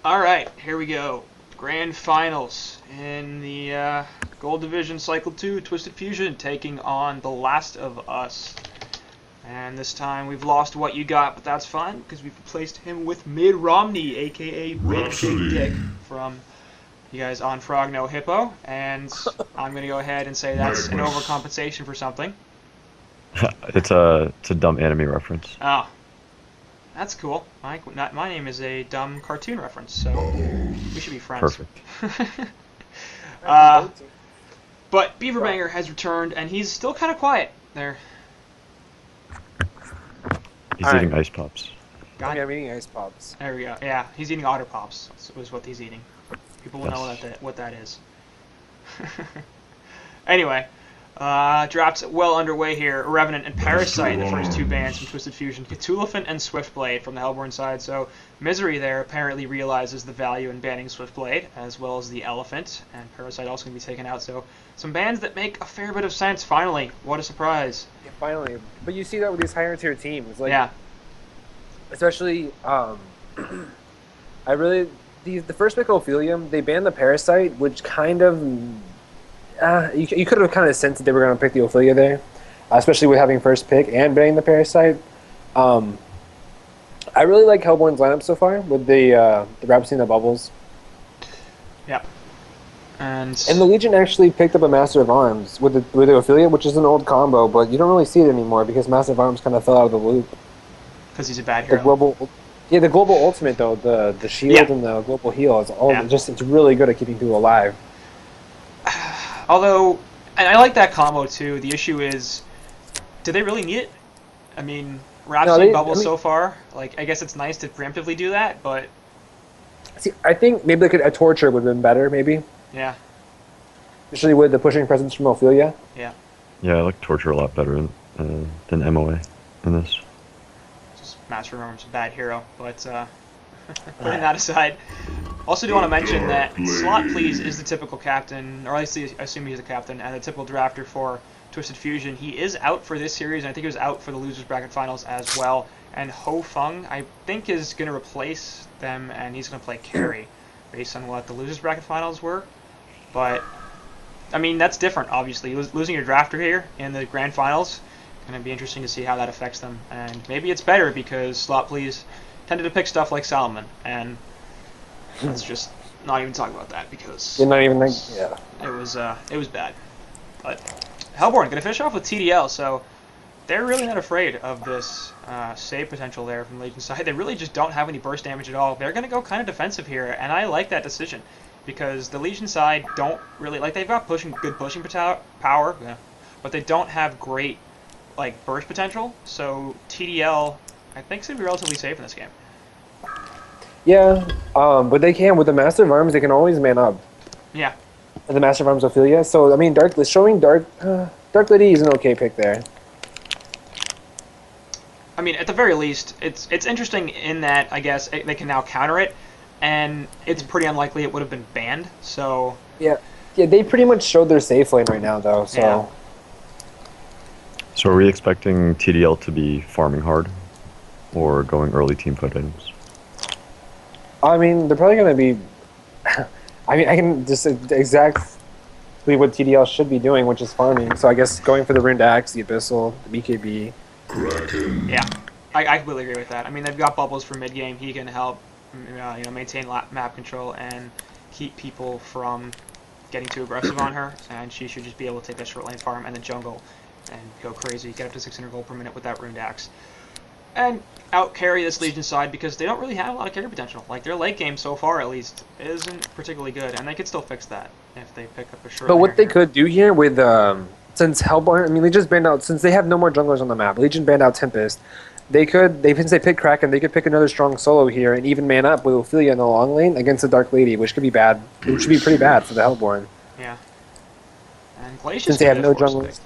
All right, here we go. Grand finals in the Gold Division Cycle 2 Twisted Fusion taking on The Last of Us. And this time we've lost What You Got, but that's fine because we've replaced him with Mid Romney, aka Big Dick from you guys on Frog No Hippo. And I'm going to go ahead and say that's an overcompensation for something. It's a dumb anime reference. Oh, that's cool. My name is a dumb cartoon reference, so we should be friends. Perfect. But Beaverbanger has returned, and he's still kind of quiet there. He's All eating right. ice pops. God, I'm eating ice pops. there we go. Yeah, he's eating Otter Pops. Was what he's eating. People will know Yes. what that is. Anyway, draft's well underway here. Revenant and Parasite, the first two bands from Twisted Fusion. Cthulhuphant and Swiftblade from the Hellborn side. So Misery there apparently realizes the value in banning Swiftblade, as well as the Elephant. And Parasite also going to be taken out. So some bands that make a fair bit of sense, finally. What a surprise. Yeah, finally. But you see that with these higher tier teams, like Yeah, especially I really the first pick Ophelium, they banned the Parasite, which kind of you could have kind of sensed that they were going to pick the Ophelia there, especially with having first pick and banning the Parasite. I really like Hellborn's lineup so far with the Rhapsody and the Bubbles. yeah. And And the Legion actually picked up a Master of Arms with the Ophelia, which is an old combo, but you don't really see it anymore because Master of Arms kind of fell out of the loop. because he's a bad The hero. the global ultimate though, the shield Yeah. and the global heal is all Yeah. it's really good at keeping people alive. Although, and I like that combo too. The issue is, do they really need it? I mean, Rhapsody and Bubble so far, like, I guess it's nice to preemptively do that, but See, I think maybe a torture would have been better, maybe, yeah, especially with the pushing presence from Ophelia. yeah. Yeah, I like Torture a lot better than MOA in this. Just Master of Arms, a bad hero. But putting that aside, also do want to mention that Slot Please is the typical captain, or at least I assume he's the captain, and the typical drafter for Twisted Fusion. He is out for this series, and I think he was out for the Losers Bracket Finals as well. And Ho Feng, I think, is going to replace them, and he's going to play carry, based on what the Losers Bracket Finals were. But, I mean, that's different, obviously. Losing your drafter here in the Grand Finals, going to be interesting to see how that affects them. And maybe it's better because Slot Please tended to pick stuff like Salomon, and let's just not even talk about that because You're not even like, yeah. it was bad. But Hellborn gonna finish off with TDL, so they're really not afraid of this save potential there from Legion's side. They really just don't have any burst damage at all. They're gonna go kind of defensive here, and I like that decision because the Legion side don't really like they've got good pushing power, yeah, but they don't have great like burst potential. So TDL, I think, is gonna be relatively safe in this game. Yeah, but they can with the Master of Arms. They can always man up. Yeah. The Master of Arms Ophelia. So I mean, Dark Lady is an okay pick there. I mean, at the very least, it's interesting in that I guess they can now counter it, and it's pretty unlikely it would have been banned. So Yeah, they pretty much showed their safe lane right now, though. So Yeah. So are we expecting TDL to be farming hard, or going early team fight items? I mean, they're probably gonna be. I mean, I can just exactly what TDL should be doing, which is farming. So I guess going for the Ruined Axe, the Abyssal, the BKB. yeah, I completely agree with that. I mean, they've got Bubbles for mid game. He can help, maintain map control and keep people from getting too aggressive on her. And she should just be able to take that short lane farm and the jungle and go crazy, get up to 600 gold per minute with that Ruined Axe. And out carry this Legion side because they don't really have a lot of carry potential. Like, their late game so far, at least, isn't particularly good, and they could still fix that if they pick up a short. But what laner they here. could do here with since Hellborn, I mean, they just banned out since they have no more junglers on the map. Legion banned out Tempest. Since they pick Kraken, they could pick another strong solo here and even man up with Ophelia in the long lane against the Dark Lady, which could be bad. It should be pretty bad for the Hellborn. Yeah. And Glacius Since they have could have no forced a junglers. pick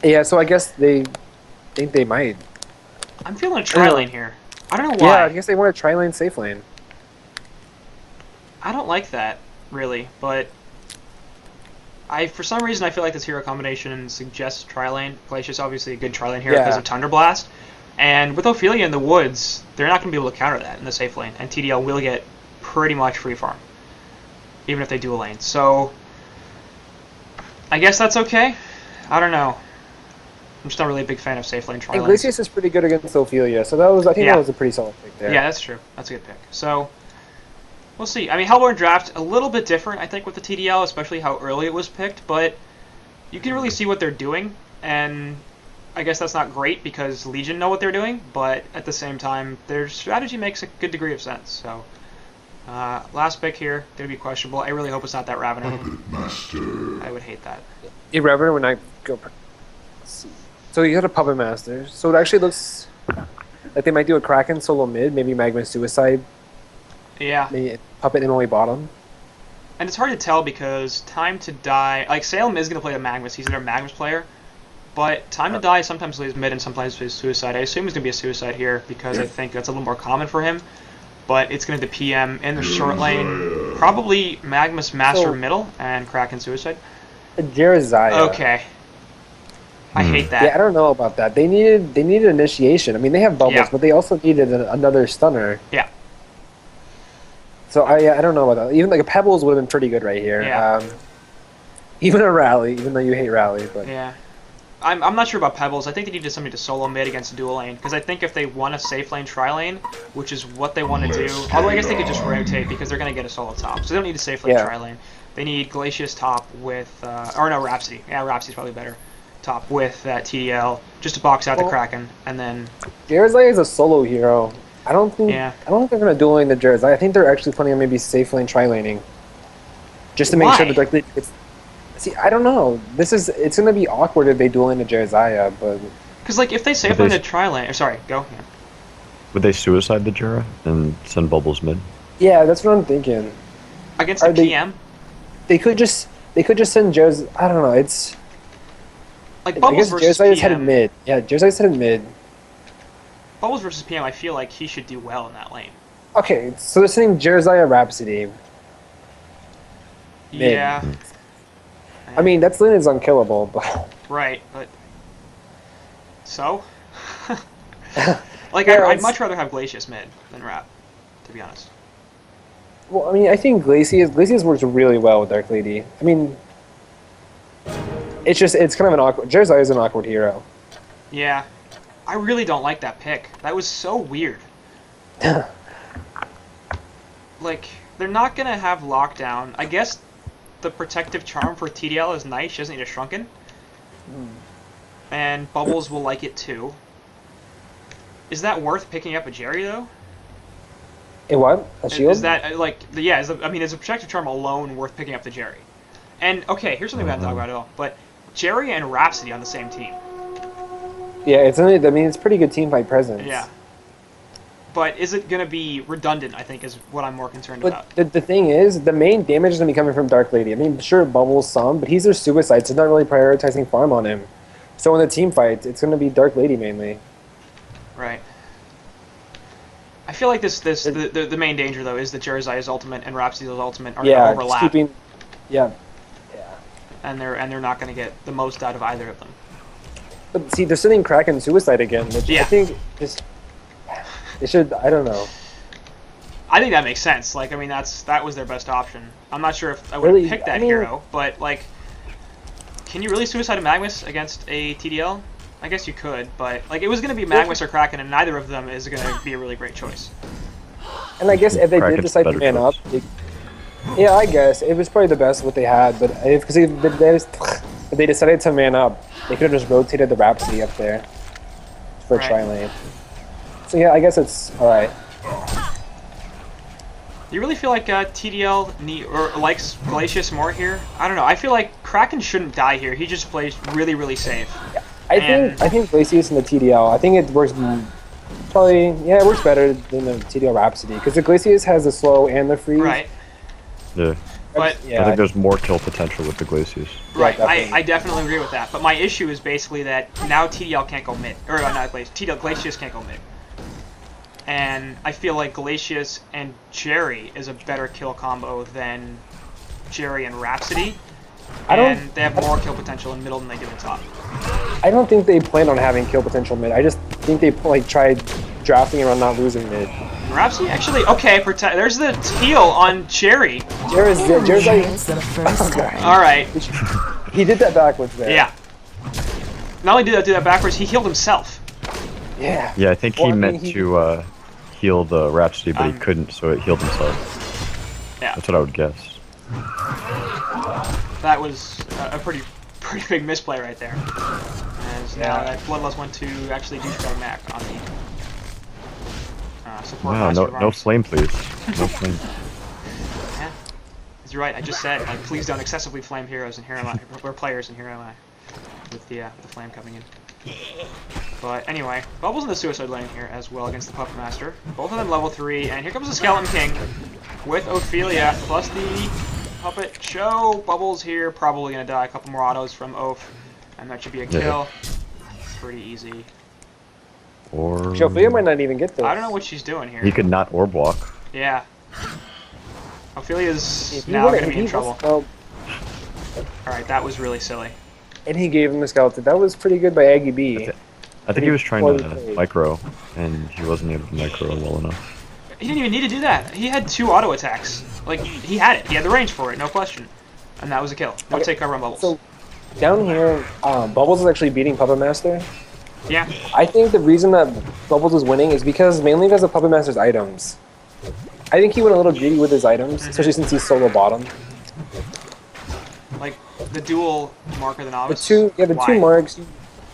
there. Yeah, so I guess they think they might. I'm feeling a tri lane here. I don't know why. Yeah, I guess they want a tri-lane safe lane. I don't like that, really, but for some reason I feel like this hero combination suggests tri lane. Glacius obviously a good tri lane hero because Yeah. of Thunder Blast, And with Ophelia in the woods, they're not going to be able to counter that in the safe lane, and TDL will get pretty much free farm, even if they do a lane. So I guess that's okay. I don't know. I'm just not really a big fan of safe lane tri lanes. Iglesias is pretty good against Ophelia, so I think that was a pretty solid pick there. Yeah, that's true. That's a good pick. So we'll see. I mean, Hellborn draft a little bit different, I think, with the TDL, especially how early it was picked, but you can really see what they're doing, and I guess that's not great because Legion know what they're doing, but at the same time, their strategy makes a good degree of sense. So last pick here, going to be questionable. I really hope it's not that Ravener. I would hate that. Yeah, Ravener would not go. So you got a Puppet Master. So it actually looks like they might do a Kraken solo mid, maybe Magma Suicide. Yeah. Maybe Puppet MOE bottom. And it's hard to tell because Time to Die, like Salem is going to play the Magnus. He's their Magnus player. But Time to Die sometimes plays mid and sometimes plays Suicide. I assume he's going to be a Suicide here because I think that's a little more common for him. But it's going to be PM in the short lane. Probably Magnus Master middle and Kraken Suicide. Jerizaya. Okay. I hate that. Yeah, I don't know about that. They needed initiation. I mean, they have bubbles, but they also needed another stunner. Yeah. So I don't know about that. Even like a Pebbles would have been pretty good right here. Yeah. Even a Rally, even though you hate Rally, but yeah. I'm not sure about Pebbles. I think they needed somebody to solo mid against a dual lane because I think if they want a safe lane tri lane, which is what they want to do, although I guess they could just rotate because they're going to get a solo top, so they don't need a safe lane tri lane. They need Glacius top with or no, Rhapsody. Yeah, Rhapsody's probably better. Top with that TDL just to box out the Kraken, and then Jerizaya is a solo hero. I don't think they're gonna dual lane the Jerizaya. I think they're actually planning on maybe safe lane tri laning, just to make sure that directly. See, I don't know. It's gonna be awkward if they dual lane the Jerizaya, but because like if they safe lane the tri lane, sorry, go. Yeah. Would they suicide the Jera and send Bubbles mid? Yeah, that's what I'm thinking. Against the PM, they could just send Jerizaya. I don't know. It's like Bubbles versus PM. Jerizaya's headed mid. Yeah, Jerizaya's headed mid. Bubbles versus PM, I feel like he should do well in that lane. Okay, so they're sending Jerizaya Rhapsody. Mid. Yeah. I mean, that lane is unkillable, but... Right, but... So? Like, I'd much rather have Glacius mid than Rap, to be honest. Well, I mean, I think Glacius works really well with Dark Lady. I mean... It's kind of an awkward... Jerizaya is an awkward hero. Yeah. I really don't like that pick. That was so weird. Like, they're not going to have lockdown. I guess the protective charm for TDL is nice. She doesn't need a shrunken. And Bubbles will like it too. Is that worth picking up a Jerry, though? A what? A shield? Is that, like, yeah, is a protective charm alone worth picking up the Jerry? And, okay, here's something we haven't talked about at all. But Jerry and Rhapsody on the same team. Yeah, it's pretty good team fight presence. Yeah. But is it going to be redundant, I think, is what I'm more concerned about. The thing is, the main damage is going to be coming from Dark Lady. I mean, sure, Bubbles some, but he's their Suicide, so it's not really prioritizing farm on him. So in the team fight, it's going to be Dark Lady mainly. Right. I feel like the main danger, though, is that Jerizaya's ultimate and Rhapsody's ultimate are going to overlap. Yeah. And they're not going to get the most out of either of them. But see, they're sending Kraken Suicide again, which I think just... They should, I don't know. I think that makes sense. Like, I mean, that was their best option. I'm not sure if I would have picked that hero, but, like, can you really Suicide a Magnus against a TDL? I guess you could, but, like, it was going to be Magnus or Kraken, and neither of them is going to be a really great choice. And I guess if they did decide to man up, yeah, I guess. It was probably the best what they had, but if they decided to man up, they could have just rotated the Rhapsody up there for a tri-lane. So yeah, I guess it's alright. You really feel like TDL likes Glacius more here? I don't know. I feel like Kraken shouldn't die here. He just plays really, really safe. Yeah, I think Glacius and the TDL. I think it works probably. Yeah, it works better than the TDL Rhapsody because the Glacius has the slow and the freeze. Right. Yeah. But I think there's more kill potential with the Glacius. Right, I definitely agree with that. But my issue is basically that now TDL can't go mid, or not Glacius. Glacius can't go mid. And I feel like Glacius and Jerry is a better kill combo than Jerry and Rhapsody. And they have more kill potential in middle than they do in top. I don't think they plan on having kill potential mid. I just think they like tried drafting around not losing mid. Rhapsody actually, okay, there's the teal on Jerry. Jared's like, Alright. he did that backwards there. Yeah. Not only did that backwards, he healed himself. Yeah. Yeah, I think he meant to heal the Rhapsody, but he couldn't, so it healed himself. Yeah. That's what I would guess. That was a pretty big misplay right there. As now that Bloodlust went to actually douchebag Mac on the support. Wow, no flame, please. No flame. Yeah, you're right. I just said, like, please don't excessively flame heroes in Hero Line, or players in Hero Line, with the flame coming in. But anyway, Bubbles in the Suicide Lane here as well against the Puppet Master. Both of them level 3, and here comes the Skeleton King with Ophelia plus the Puppet Show. Bubbles here probably gonna die. A couple more autos from Oph, and that should be a kill. Pretty easy. Or Ophelia might not even get this. I don't know what she's doing here. he could not orb walk. Yeah. Ophelia's now gonna be in trouble. Alright, that was really silly. And he gave him the skeleton. That was pretty good by Aggie B. I think he was trying to micro, and he wasn't able to micro well enough. He didn't even need to do that. He had 2 auto attacks. Like, he had it. He had the range for it, no question. And that was a kill. No take cover on Bubbles. So, down here, Bubbles is actually beating Puppet Master. Yeah. I think the reason that Bubbles is winning is mainly because of Puppet Master's items. I think he went a little greedy with his items, especially since he's solo bottom. Like, the dual marker the novice? The two marks.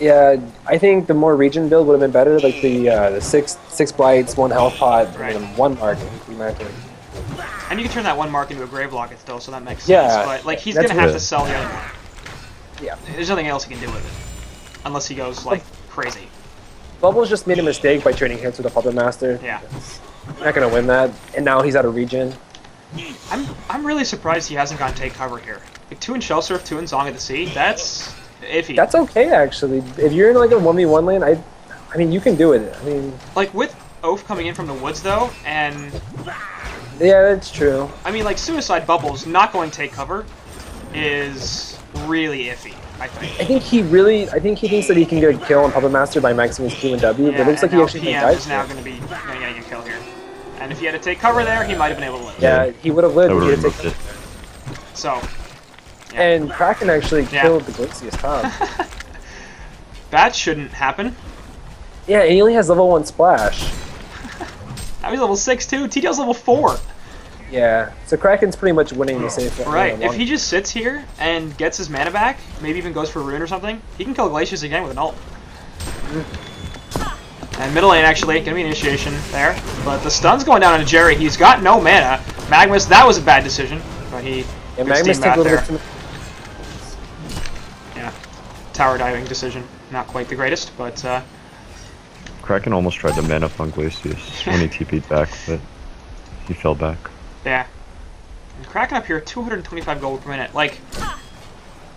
Yeah, I think the more region build would have been better, like the six blights, 1 health pot, and then 1 mark. And you can turn that 1 mark into a grave locket still, so that makes sense. Yeah, But like he's gonna have to sell the other one. Yeah. There's nothing else he can do with it. Unless he goes like crazy. Bubbles just made a mistake by trading hits with the Puppet Master. Yeah. You're not gonna win that, and now he's out of region. I'm really surprised he hasn't gone take cover here. Like 2 in Shell Surf, 2 in Song of the Sea, that's iffy. That's okay actually. If you're in like a 1v1 lane, I mean you can do it. I mean, like with Oph coming in from the woods though, and yeah, that's true. I mean like Suicide Bubbles not going take cover is really iffy, I think. I think he thinks that he can get a kill on Puppet Master by maxing his Q and W, but it looks like he actually PM died. is now going to be getting a kill here. And if he had to take cover there, he might have been able to live. Yeah, he would have lived if he had taken it. So. Yeah. And Kraken actually killed the Glacius Tom. That shouldn't happen. Yeah, he only has level 1 splash. Now he's level 6 too. TDL's level 4. Yeah, so Kraken's pretty much winning the safe. Right, if he just sits here and gets his mana back, maybe even goes for a rune or something, he can kill Glacius again with an ult. And middle lane actually, gonna be an initiation there. But the stun's going down on Jerry. He's got no mana. Magmus, that was a bad decision. But he Magmus took a little bit too much. Yeah. Tower diving decision. Not quite the greatest, but Kraken almost tried to mana on Glacius when he TP'd back, but he fell back. Yeah. And Kraken up here, 225 gold per minute. Like,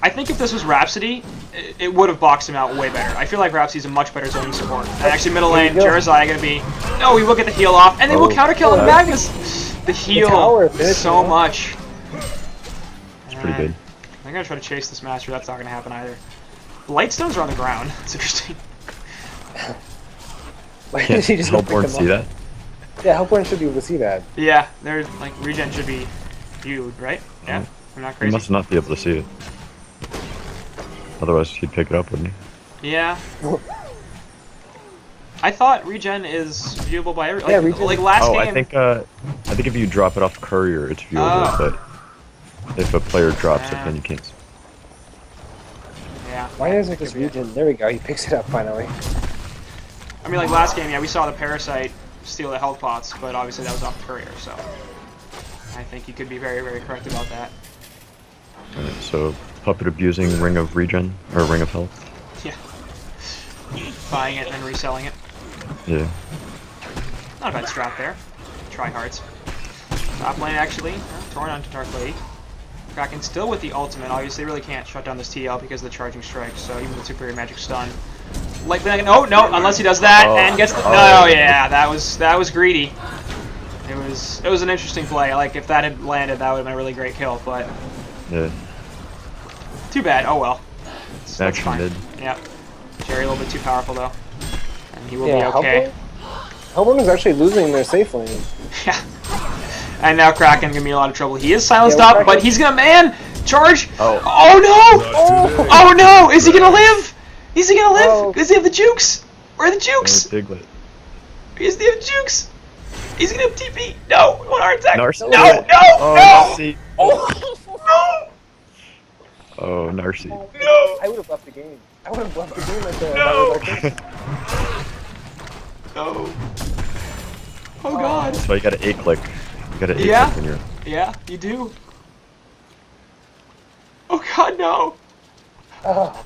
I think if this was Rhapsody, it would have boxed him out way better. I feel like Rhapsody's a much better zoning support. And actually, middle lane, Jerizai gonna be. No, he will get the heal off, and they will counter kill him. Magnus. The heal so much. It's pretty good. I'm gonna try to chase this master. That's not gonna happen either. Lightstones are on the ground. It's interesting. Like, he just Hellborn see that? Yeah, Hellborn should be able to see that. Yeah, there's like regen should be viewed, right? Yeah, I'm not crazy. He must not be able to see it. Otherwise, he'd pick it up, wouldn't he? Yeah. I thought regen is viewable by everyone. Yeah, like last game. I think if you drop it off courier, it's viewable, but if a player drops it, then you can't. Yeah. Why isn't this regen? There we go. He picks it up finally. I mean, like last game, yeah, we saw the Parasite steal the health pots, but obviously that was off the courier, so I think you could be very, very correct about that. Alright, so Puppet abusing Ring of Regen, or Ring of Health. Yeah. Buying it and then reselling it. Yeah. Not a bad strat there. Tryhards. Top lane actually, torn onto Dark Lady. Kraken still with the ultimate, obviously really can't shut down this TL because of the charging strike, so even with superior magic stun. Like no, unless he does that and gets the no, yeah, that was greedy. It was an interesting play. Like if that had landed, that would have been a really great kill, but yeah. Too bad. Oh well. That's Action fine. did. Yeah. Jerry a little bit too powerful though. And he will be okay. Hellborn is actually losing their safe lane. Yeah. And now Kraken gonna be in a lot of trouble. He is silenced Yeah, up, but he's gonna charge! Oh. Oh no! Oh. Oh no! Is he gonna live? Is he gonna live? Oh. Does he have the jukes? Where are the jukes? Diglett. Is he have jukes? He's gonna have TP. No! One heart attack. Narcy. No! No! Oh, No! Narcy. No! Oh, Narcy. No! I would have left the game. I would have left the game right there. No. That was No. Oh god. So you got an A click. You got an A Yeah. click when you're. Yeah, you do. Oh god, no. Oh.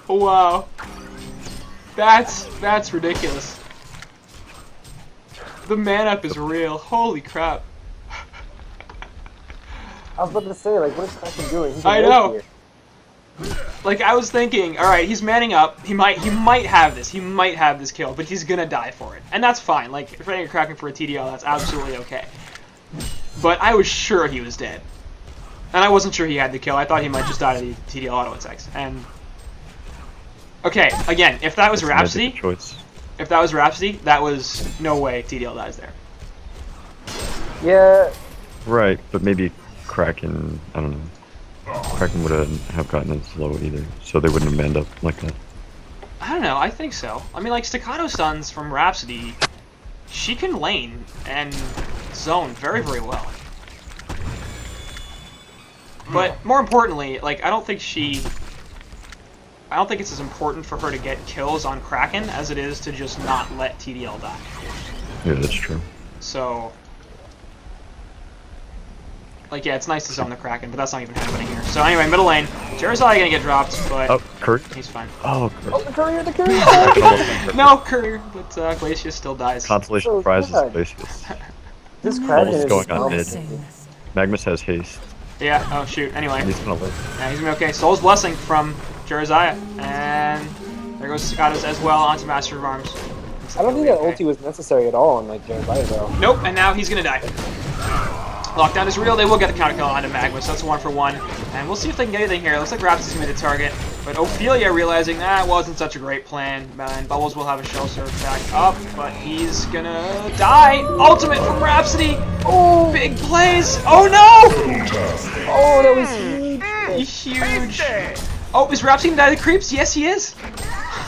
Wow. That's ridiculous. The man up is real. Holy crap. I was about to say, like, what is Kraken doing? He's I a know. here. Like I was thinking, all right, he's manning up. He might have this. He might have this kill, but he's gonna die for it, and that's fine. Like if you're Kraken for a TDL, that's absolutely okay. But I was sure he was dead, and I wasn't sure he had the kill. I thought he might just die to the TDL auto attacks. And okay, again, if that was That's a Rhapsody, choice. if that was Rhapsody, that was no way TDL dies there. Yeah. Right, but maybe Kraken. I don't know. Kraken wouldn't have gotten as low either, so they wouldn't have manned up like that. I don't know. I think so. I mean, like staccato stuns from Rhapsody, she can lane and zone very, very well. But more importantly, like I don't think it's as important for her to get kills on Kraken as it is to just not let TDL die. Yeah, that's true. So, like, yeah, it's nice to zone the Kraken, but that's not even happening here. So anyway, middle lane, Jerizai gonna get dropped, but Oh, Kurt. he's fine. Oh, Kurt. Oh, the courier, the courier! No, Courier, but Glacius still dies. Consolation So prize is sad. Glacius. This Kraken Almost is going on dominating. mid. Magnus has haste. Yeah, oh shoot, anyway. And he's gonna live. Yeah, he's gonna be okay. Soul's Blessing from Jerizai, and there goes Staccatos as well onto Master of Arms. I don't think that ulti was necessary at all on like Jeremiah though. Nope, and now he's gonna die. Lockdown is real. They will get the counter kill onto Magnus. That's 1-for-1. And we'll see if they can get anything here. It looks like Rhapsody's gonna be the target. But Ophelia realizing that wasn't such a great plan. And Bubbles will have a shell surge back up, but he's gonna die. Ultimate from Rhapsody. Oh, big plays. Oh no! Oh, that was huge. Huge. Oh, is Rhapsody gonna die to the creeps? Yes, he is.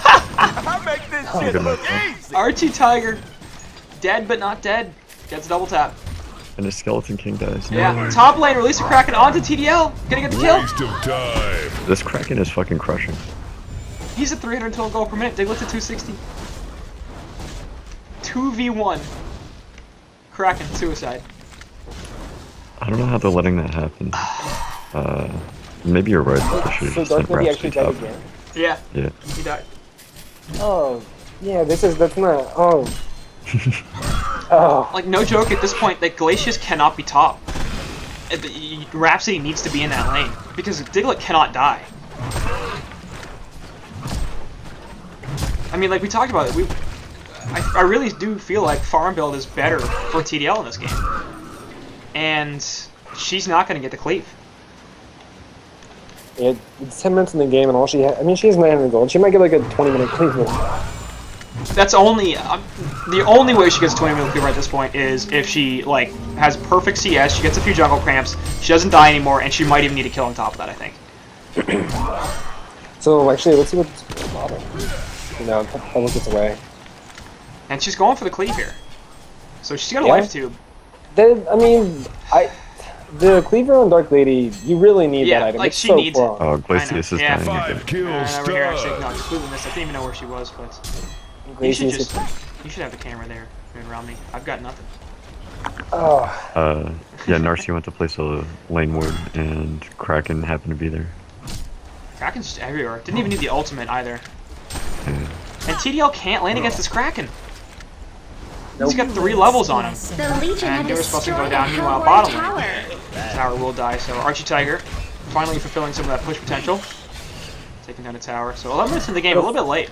I make this shit good look luck. easy. RT Tiger. Dead but not dead. Gets a double tap. And his Skeleton King dies. No. Yeah, top lane, release a Kraken onto TDL. Gonna get the kill. Waste of time. This Kraken is fucking crushing. He's at 312 gold per minute. Diglett's at 260. 2v1. Kraken, suicide. I don't know how they're letting that happen. Maybe you're right. They should So have Dark sent Lady actually Rhapsody died top. again. Yeah, Yeah. he died. Oh, yeah. That's not. Oh. Oh. Like, no joke, at this point, that Glacius cannot be top. Rhapsody needs to be in that lane, because Diglett cannot die. I mean, like we talked about it, I really do feel like farm build is better for TDL in this game. And she's not going to get the cleave. Yeah, it's 10 minutes in the game, and all she has. I mean, she has 900 gold. She might get like a 20-minute cleave. That's only the only way she gets 20-minute cleaver at this point is if she like has perfect CS, she gets a few jungle cramps, she doesn't die anymore, and she might even need a kill on top of that, I think. So actually, let's see what's bottom. You know, Pebble gets away. And she's going for the cleave here, so she's got a Yeah. life tube. I mean, the cleaver on Dark Lady, you really need Yeah, that item. like, it's she so needs it. strong. Oh, Glacius is Yeah. dying again. 5 kills Over here, actually, no, stuck. completely missed. I didn't even know where she was, but Glacius you is- should have the camera there around me. I've got nothing. Oh, Yeah, Narcy went to place a lane ward, and Kraken happened to be there. Kraken's just everywhere. Didn't even need the ultimate either. Yeah. And TDL can't lane against this Kraken. Nope. He's got 3 levels on him. The Legion And had they were supposed to go destroyed down, a meanwhile, Hellborn bottom tower. lane. Tower will die, so Archie Tiger finally fulfilling some of that push potential. Taking down a tower. So 11 minutes in the game, a little bit late.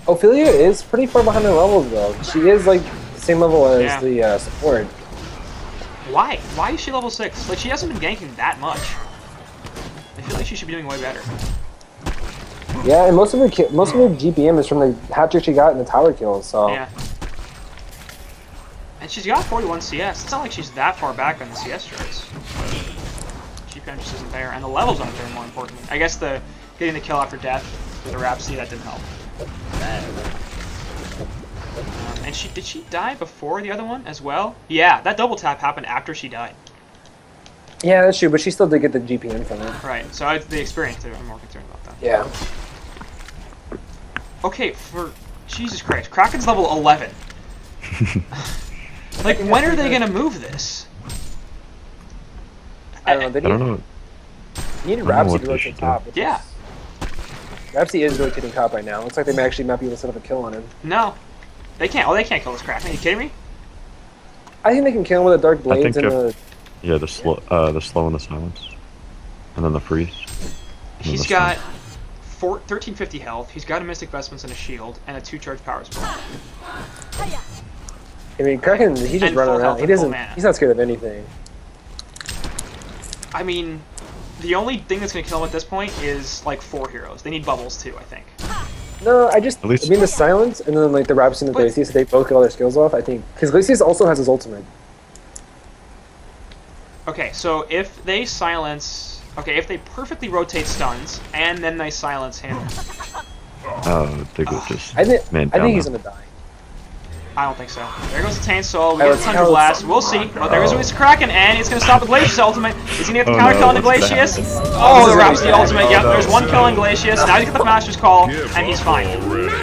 Ophelia is pretty far behind her levels though. She is like the same level as Yeah. the support. Why? Why is she level 6? Like, she hasn't been ganking that much. I feel like she should be doing way better. Yeah, and most of her GPM is from the hat trick she got in the tower kills. So Yeah. And she's got 41 CS. It's not like she's that far back on the CS charts. GPM just isn't there, and the levels aren't there. More importantly, I guess the getting the kill after death with the Rhapsody that didn't help. And did she die before the other one as well? Yeah, that double tap happened after she died. yeah, that's true. But she still did get the GPM from it. Right. So it's the experience too. I'm more concerned about that. Yeah. Okay, for Jesus Christ, Kraken's level 11. Like, when are they gonna move this? I don't know. I don't know. You need know Rhapsody what to they rotate should do. top. which Yeah. Rhapsody is rotating top right now. Looks like they may actually not be able to set up a kill on him. No, they can't. Oh, they can't kill this Kraken. Are you kidding me? I think they can kill him with the dark blades think and if- the. Yeah, the slow and the silence, and then the freeze. And then He's the got stun. 1350 health. He's got a Mystic Vestments and a shield and a 2-charge power spell. I mean, Kraken, he just And running full around. health He and full doesn't. mana. He's not scared of anything. I mean, the only thing that's gonna kill him at this point is like 4 heroes. They need bubbles too, I think. No, I just. At least- I mean, the silence and then like the Rhapsody and the But- Glacius, they both get all their skills off. I think because Glacius also has his ultimate. Okay, so if they silence, if they perfectly rotate stuns and then they silence him, Diglett just I think. man I down think he's though. gonna die. I don't think so. There goes the Taint Soul. We Alright, get let's Thunder count. Blast. We'll see. Oh, there goes Mr. Kraken, and it's going to stop the Glacius ultimate. Is he going to get the Oh, counter no, kill on the what's that? Glacius? Oh, the This is Rhapsody gonna be ultimate. bad. Yep, Oh, there's no. one kill on Glacius. Now he's got the Master's Call, and he's fine.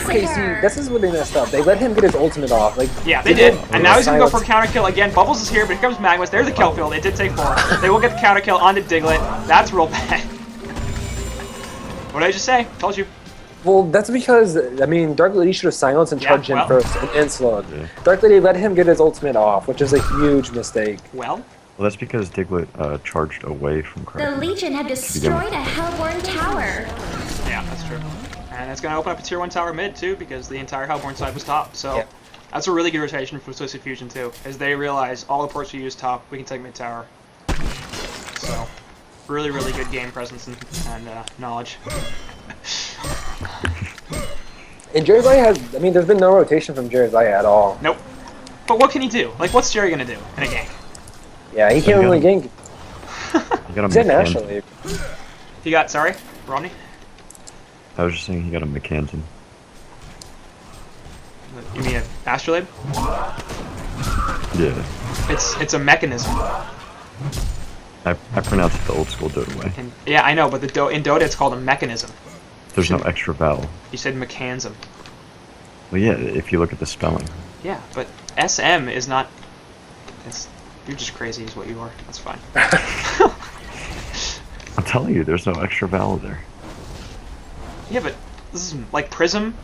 Okay, see, this is where they messed up. They let him get his ultimate off. Like Yeah, they did. And now he's going to go for a silence. counter kill again. Bubbles is here, but here comes Magmas. There's the kill field. It did take 4. They will get the counter kill onto Diglett. That's real bad. What did I just say? Told you. Well, that's because I mean, Dark Lady should have silenced and Yeah, charged well. him first and slowed. Yeah. Dark Lady let him get his ultimate off, which is a huge mistake. Well, Well, that's because Diglett charged away from The Kraken. Legion have destroyed a Hellborn tower. yeah, that's true. And it's going to open up a tier 1 tower mid, too, because the entire Hellborn side was top. So Yeah. that's a really good rotation for Twisted Fusion, too. As they realize all the ports we use top, we can take mid tower. So, really, really good game presence and knowledge. And Jersey has, I mean, there's been no rotation from Jersey at all. Nope. But what can he do? Like, what's Jerry going to do in a gank? Yeah, he can't you really got gank. You got a He's at McCann. National League. He got, sorry, Romney? I was just saying he got a McCann. You mean an Astrolabe? Yeah. It's a mechanism. I pronounced it the old school Dota way. And, yeah, I know, but in Dota it's called a mechanism. There's no extra vowel. You said mechanism. Well, yeah, if you look at the spelling. Yeah, but SM is not. You're just crazy, is what you are. That's fine. I'm telling you, there's no extra vowel there. Yeah, but this is like prism,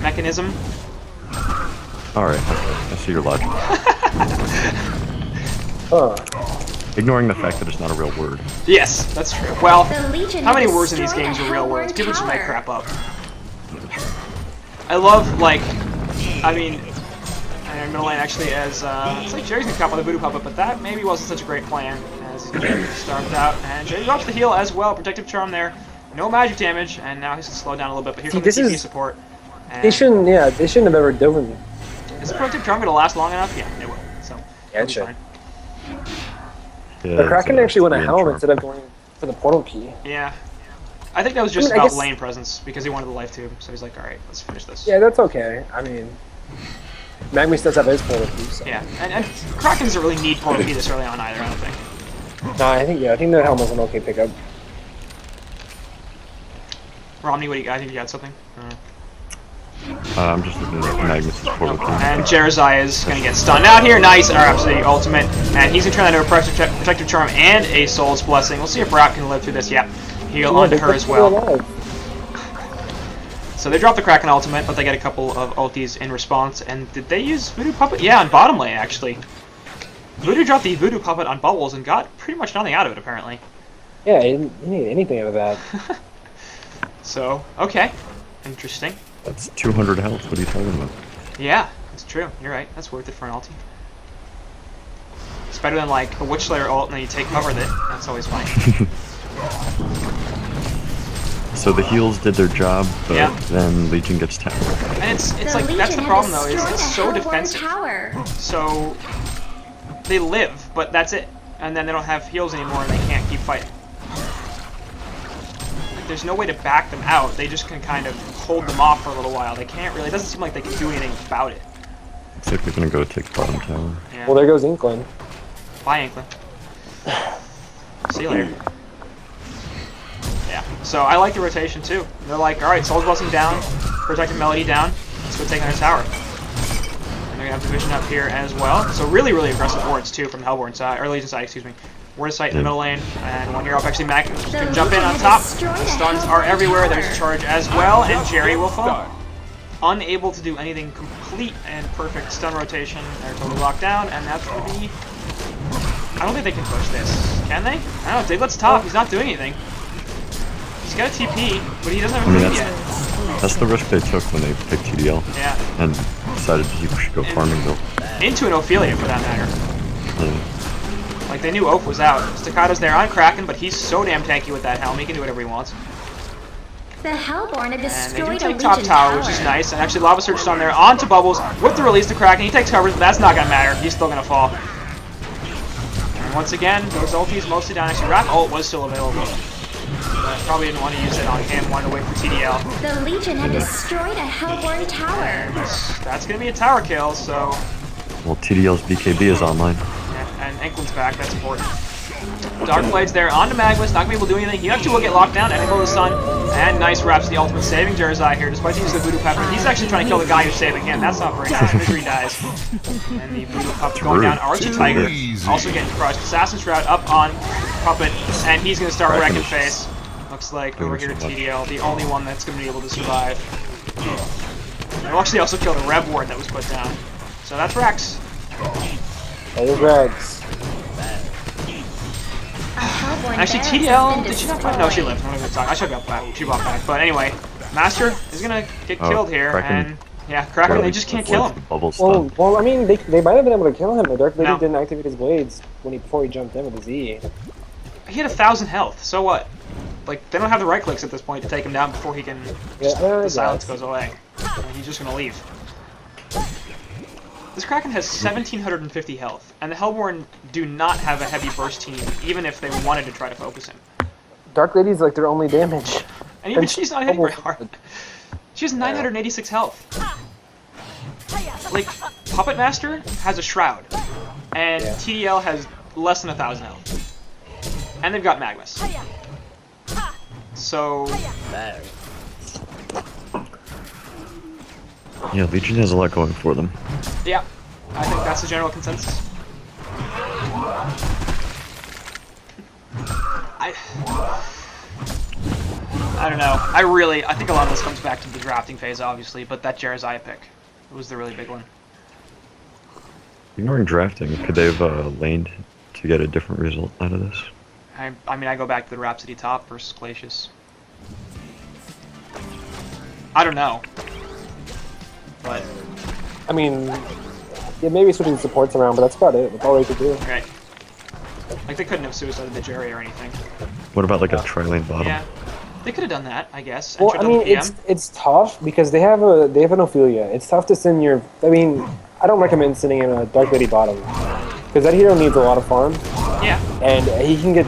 mechanism. Alright, okay, I see your logic. Huh. Ignoring the fact that it's not a real word. Yes, that's true. Well, The Legion how many have words in these destroyed games a are real Hellborn words? People just make tower. crap up. I love like, I mean, middle lane actually as it's like Jerry's gonna cop on the Voodoo Puppet, but that maybe wasn't such a great plan as he's gonna starved out, and Jerry drops the heal as well. Protective Charm there, no magic damage, and now he's gonna slow down a little bit. But here See, comes the this TP is- support. And They shouldn't have ever done. is the Protective Charm gonna last long enough? Yeah, it will. So Yeah, it'll it be should. fine. Yeah, The Kraken it's, actually went a main helm charm. instead of going for the portal key. Yeah. I think that was just I about guess- lane presence because he wanted the life tube, so he's like, all right, let's finish this. Yeah, that's okay. I mean, Magnus does have his portal key. So. Yeah, and Kraken doesn't really need Portal Key this early on either, I don't think. No, I think the helm was an okay pickup. Romney, what do you got? I think you got something? I'm just looking at Magnus' portal key. And Jerzai is going to get stunned out here. Nice, or absolutely ultimate. And he's going to turn that into a Protective Charm and a Soul's Blessing. We'll see if Rap can live through this. Yep. Heal onto her as well. So they drop the Kraken ultimate, but they get a couple of ultis in response. And did they use Voodoo Puppet? Yeah, on bottom lane, actually. Voodoo dropped the Voodoo Puppet on Bubbles and got pretty much nothing out of it, apparently. Yeah, he didn't need anything out of that. So, okay. Interesting. That's 200 health, what are you talking about? Yeah, that's true. You're right. That's worth it for an ulti. It's better than like a Witch Slayer ult and then you take cover with it. That's always fine. So the heals did their job, but Yeah. then Legion gets tower. And it's The like, that's the Legion problem have though, is destroyed it's a so Hellborn defensive. tower. So they live, but that's it. And then they don't have heals anymore and they can't keep fighting. Like, there's no way to back them out. They just can kind of hold them off for a little while. They can't really, it doesn't seem like they can do anything about it. Looks like they're gonna go take bottom tower. Yeah. Well, there goes Inkling. Bye, Inkling. See you later. Yeah, so I like the rotation too. They're like, alright, Soul's Blessing down, Protected Melody down, let's go take another tower. And they're gonna have Division up here as well. So really, really aggressive wards too from Hellborn side, or Legion side, excuse me. Ward sight in the middle lane, and one hero up, actually Mac can jump in on top. The stuns are everywhere, there's a charge as well, and Jerry will fall. Unable to do anything complete and perfect stun rotation. They're totally locked down, and that's gonna be... I don't think they can push this. Can they? I don't know, Diglett's top, he's not doing anything. He's got a TP, but he doesn't have a TP yet. That's the risk they took when they picked TDL. Yeah. And decided you should go farming build. Into an Ophelia, for that matter. Yeah. Like, they knew Oph was out. Staccato's there on Kraken, but he's so damn tanky with that helm, he can do whatever he wants. The Hellborn have And they do destroyed a take Legion top tower, tower. which is nice. And actually, Lava Surge on there onto Bubbles with the release to Kraken. He takes covers, but that's not going to matter. He's still going to fall. And once again, those ultis mostly down. Actually, Wrath ult was still available. But probably didn't want to use it on him, wanted to wait for TDL. The Legion have destroyed a Hellborn tower. That's going to be a tower kill, so... Well, TDL's BKB is online. Yeah, and Enklund's back, that's important. Darkblade's there, onto Magnus, not gonna be able to do anything. He actually will get locked down, and the sun, and nice wraps the ultimate, saving Jerzai here, despite using the Voodoo Pepper. He's actually trying to kill the guy who's saving him. That's not very nice. Misery dies. And the Voodoo Puppet going down. Archie Tiger also getting crushed. Assassin's Shroud up on Puppet, and he's gonna start wrecking face. Looks like over here TDL, the only one that's gonna be able to survive. They'll actually also kill the Rev Ward that was put down. So that's Rex. There's Rex. Actually, TDL, did she not fight? No, she lived. I'm not gonna talk. I should have got back. She bought back. But anyway, Master is gonna get killed here, Kraken. and yeah, Kraken, they just can't kill him. Bubble stun. Well, I mean, they might have been able to kill him. The Dark Lady No. didn't activate his blades before he jumped in with his E. He had 1,000 health. So what? Like, they don't have the right clicks at this point to take him down before he can. Yeah, The silence goes away. And he's just gonna leave. This Kraken has 1,750 health, and the Hellborn do not have a heavy burst team, even if they wanted to try to focus him. Dark Lady's like their only damage. And even And she's not hitting very almost- hard. She has 986 health. Like, Puppet Master has a Shroud, and Yeah. TDL has less than 1,000 health. And they've got Magnus. So, Yeah, Legion has a lot going for them. yeah, I think that's the general consensus. I don't know. I think a lot of this comes back to the drafting phase, obviously, but that Jerzai pick was the really big one. Ignoring drafting, could they have laned to get a different result out of this? I mean, I go back to the Rhapsody top versus Glacius. I don't know. But, I mean, yeah, maybe switching supports around, but that's about it. That's all they could do. right. Like, they couldn't have suicided the Jerry or anything. What about like a tri-lane bottom? Yeah. They could have done that, I guess. and Well, tried I on the mean, PM. it's tough because they have an Ophelia. It's tough to send your. I mean, I don't recommend sending in a Dark Lady bottom because that hero needs a lot of farm, Yeah. and he can get.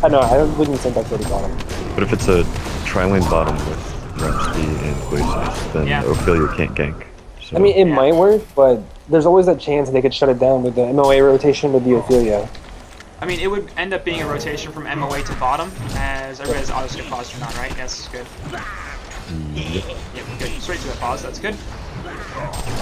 I know I wouldn't send Dark Lady bottom. But if it's a tri-lane bottom with Rhapsody and Glacius, then Yeah. Ophelia can't gank. So, I mean, it Yeah. might work, but there's always that chance that they could shut it down with the MOA rotation with the Ophelia. I mean, it would end up being a rotation from MOA to bottom, as everybody's auto skip pause turned on, right? Yes, good. Yep, good. Straight to the pause, that's good.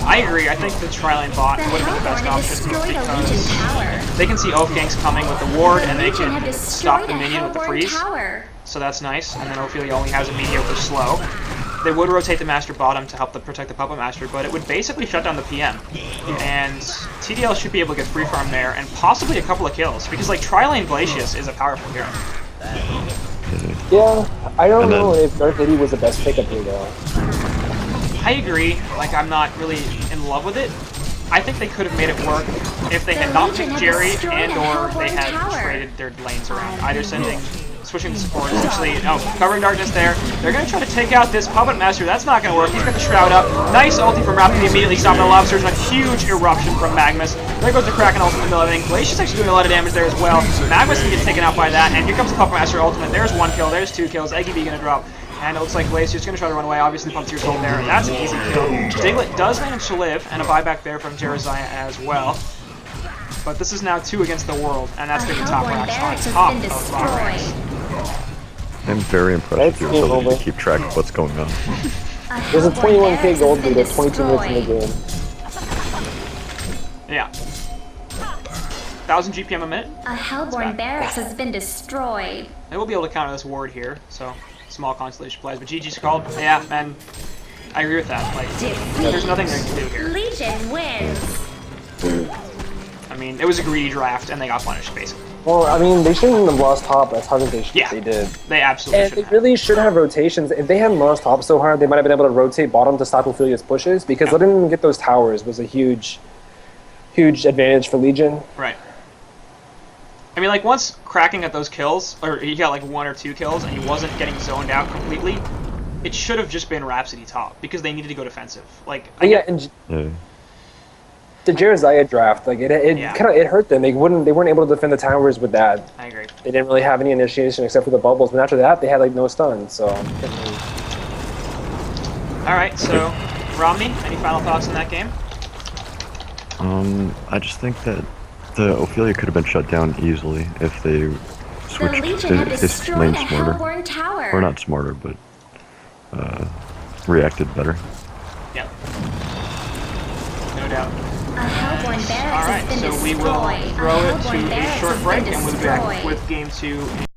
I agree, I think the tri-lane bot The would have been the best Hellborn have option destroyed a Legion because tower. they can see Oath ganks coming with the ward and The they Legion have can stop destroyed the a minion with the Hellborn freeze. tower. So that's nice, and then Ophelia only has a mediocre slow. They would rotate the Master bottom to help protect the Puppet Master, but it would basically shut down the PM. And TDL should be able to get free farm there, and possibly a couple of kills, because like Tri-Lane Glacius is a powerful hero. Yeah, I don't And then- know if Dark Lady was the best pickup here though. I agree, like I'm not really in love with it. I think they could have made it work if they had The not Legion picked have Jerry destroyed and a or they Hellborn had tower. traded their lanes around. Either sending switching to support, essentially. Oh, covering darkness there. They're going to try to take out this Puppet Master. That's not going to work. He's got the Shroud up. Nice ulti from Rapid, immediately stopping the Lava Surge, and a huge eruption from Magmus. There goes the Kraken ult in the middle of everything. Glacier's actually doing a lot of damage there as well. Magmus can get taken out by that, and here comes the Puppet Master ultimate. There's 1 kill, there's 2 kills. Eggy B going to drop. And it looks like Glacier's going to try to run away. Obviously, Pump Tears ult there. That's an easy kill. Diglett does manage to live, and a buyback there from Jerizaya as well. But this is now 2 against the world, and that's getting top Hellborn racks barracks on has top been of bottom racks. destroyed. I'm very impressed with your ability to keep track of what's going on. There's a Hellborn 21k barracks gold has been lead at 22 minutes in the destroyed. game. Yeah. 1,000 GPM a minute. A Hellborn barracks has been destroyed. They will be able to counter this ward here, so small constellation plays. But GG's called. Yeah, and I agree with that. Like, there's nothing they can do here. Legion wins. I mean, it was a greedy draft, and they got punished, basically. Well, I mean, they shouldn't have lost top as hard as Yeah. they did. They absolutely And should they have. really should have rotations. If they hadn't lost top so hard, they might have been able to rotate bottom to stop Ophelia's pushes, because letting them get those towers was a huge advantage for Legion. Right. I mean, like, once cracking at those kills, or he got like 1 or 2 kills, and he wasn't getting zoned out completely, it should have just been Rhapsody top, because they needed to go defensive. Like, But yeah, and Yeah. the Jerizaya draft, like it kind of hurt them. They weren't able to defend the towers with that. I agree. They didn't really have any initiation except for the bubbles, but after that, they had like no stun. So Alright, so, Romney, any final thoughts on that game? I just think that the Ophelia could have been shut down easily if they The switched, Legion had if they destroyed played a smarter. Hellborn tower. Or not smarter, but reacted better. Yeah. No doubt. A Hellborn barracks Alright, has been so we destroyed. will throw A it Hellborn to a barracks short has break, been and we'll be back destroyed. with game 2.